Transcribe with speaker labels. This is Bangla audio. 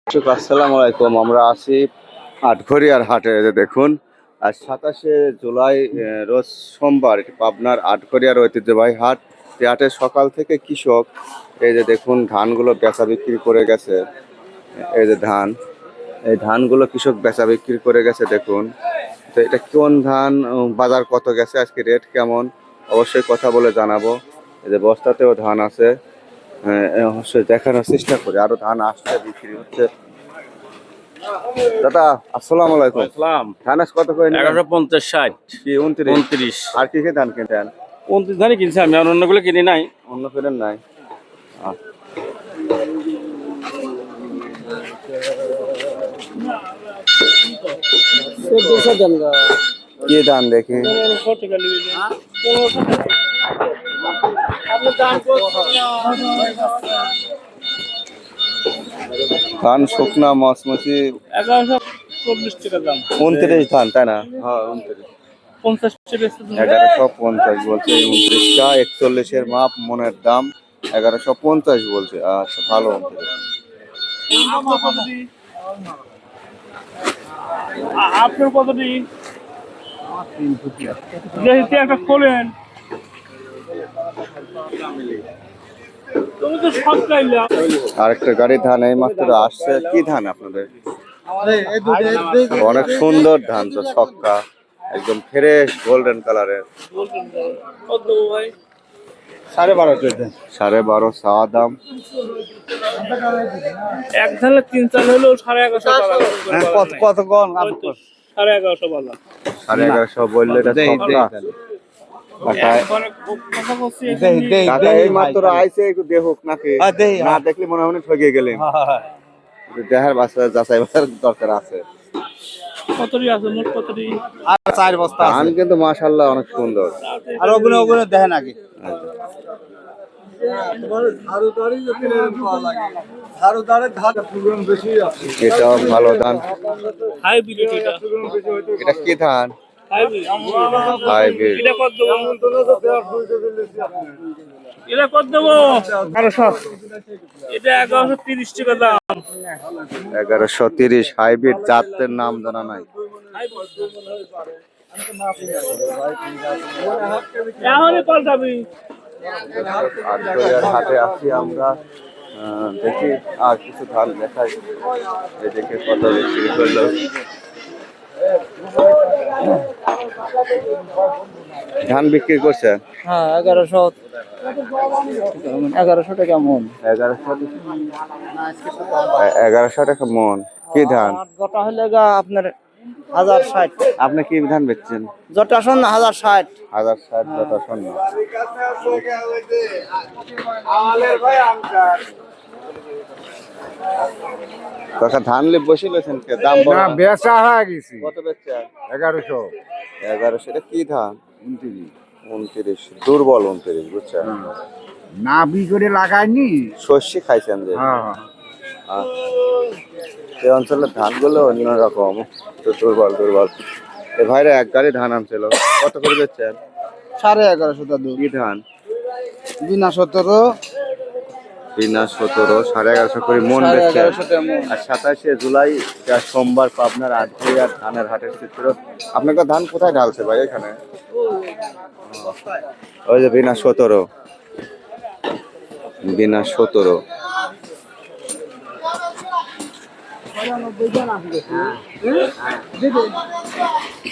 Speaker 1: আসসালামু আলাইকুম। আমরা আছি আটঘরিয়ার হাটে। এই যে দেখুন, আজ 27শে জুলাই, রোজ সোমবার। এটি পাবনার আটঘরিয়ার ঐতিহ্যবাহী হাট। এই হাটে সকাল থেকে কৃষক এই যে দেখুন ধানগুলো বেচা বিক্রি করে গেছে। এই যে ধান, এই ধানগুলো কৃষক বেচা বিক্রি করে গেছে দেখুন। তো এটা কোন ধান, বাজার কত গেছে, আজকে রেট কেমন, অবশ্যই কথা বলে জানাবো। এই যে বস্তাতেও ধান আছে, অবশ্যই দেখানোর চেষ্টা করি। আরো ধান আসছে, বিক্রি হচ্ছে। দাদা আসসালামু আলাইকুম।
Speaker 2: আসসালাম।
Speaker 1: ধান আজ কত করে নিলেন?
Speaker 2: 1150 60
Speaker 1: কি 29? আর কি কি ধান কিনতেন?
Speaker 2: 29 ধানই কিনছি আমি, আর অন্যগুলো কিনি নাই।
Speaker 1: অন্য ফেরেন নাই? কি ধান দেখি? ধান শুকনা মচমচি
Speaker 2: 1140 টাকা দাম।
Speaker 1: 29 ধান, তাই না? হ্যাঁ 29।
Speaker 2: 50 টাকা
Speaker 1: 1150 বলছে। 29টা 41-এর মাপ, মনের দাম 1150 বলছে। আচ্ছা, ভালো।
Speaker 2: আপনার কত দিন যেহেতু একটা খোলেন, তুমি তো সব চাইলে।
Speaker 1: আরেকটা গাড়ি ধান এই মাত্র আসছে। কি ধান আপনাদের? অনেক সুন্দর ধান, তো ছক্কা, একদম ফ্রেশ গোল্ডেন কালারের।
Speaker 2: কত ভাই?
Speaker 1: 12.5 চাওয়া দাম।
Speaker 2: এক ধানে 3 চাল হলেও 1150 টাকা।
Speaker 1: কত কম?
Speaker 2: 1150 বালা।
Speaker 1: 1150 বললে এটা ছক্কা। কাকা এই মাত্র আইছে, একটু দেখুক নাকি? না দেখলে মনে হয় ঠকে গেলেন। দেখার বাসা যাচাই বাসার দরকার আছে।
Speaker 2: কতটি আছে মোট? কতটি?
Speaker 3: আর 4 বস্তা
Speaker 1: ধান
Speaker 3: আছে।
Speaker 1: কিন্তু মাশাআল্লাহ অনেক সুন্দর।
Speaker 3: আর ওগুলো দেখেন আগে।
Speaker 1: এটাও ভালো ধান।
Speaker 2: হাইব্রিড এটা।
Speaker 1: এটা কি ধান? হাইব্রিড।
Speaker 2: এটা কত দেবো? এটা কত দেবো? 1200। এটা 1130 টাকা দাম।
Speaker 1: 1130 হাইব্রিড। জাতের নাম জানা নাই।
Speaker 2: এখনই পাল্টাবি।
Speaker 1: আটঘরিয়ার হাটে আছি আমরা। দেখি আর কিছু ধান দেখাই। দেখে কত বিক্রি করলো। ধান বিক্রি করছে?
Speaker 3: হ্যাঁ 1100 টাকা মন।
Speaker 1: 1100 টাকা মন। কি ধান?
Speaker 3: জটা হলে আপনার 1060।
Speaker 1: আপনি কি ধান বেচছেন?
Speaker 3: জটা শোন 1060।
Speaker 1: 1060 জটা শূন্য। কাকা ধান লে বসে লেছেন কে? দাম বড়
Speaker 4: না, বেচা হয়ে গেছি।
Speaker 1: কত বেচছেন?
Speaker 4: 1100।
Speaker 1: 1100। এটা কি ধান? 29। দুর্বল 29, বুঝছেন?
Speaker 4: না বি করে লাগাইনি।
Speaker 1: শস্যি খাইছেন যে।
Speaker 4: হ্যাঁ
Speaker 1: এই অঞ্চলের ধানগুলো অন্যরকম, তো দুর্বল দুর্বল। এ ভাইরা এক গাড়ি ধান আনছিল, কত করে বেচছেন?
Speaker 3: 1150 দাদু।
Speaker 1: কি ধান?
Speaker 3: বিনা 17।
Speaker 1: বিনা 17, 1150 করে মন বেচছেন। আর 27শে জুলাই, সোমবার, পাবনার আটঘরিয়ার ধানের হাটের চিত্র। আপনাকে ধান কোথায় ঢালছে ভাই? এখানে ওই যে বিনা 17। বিনা 17।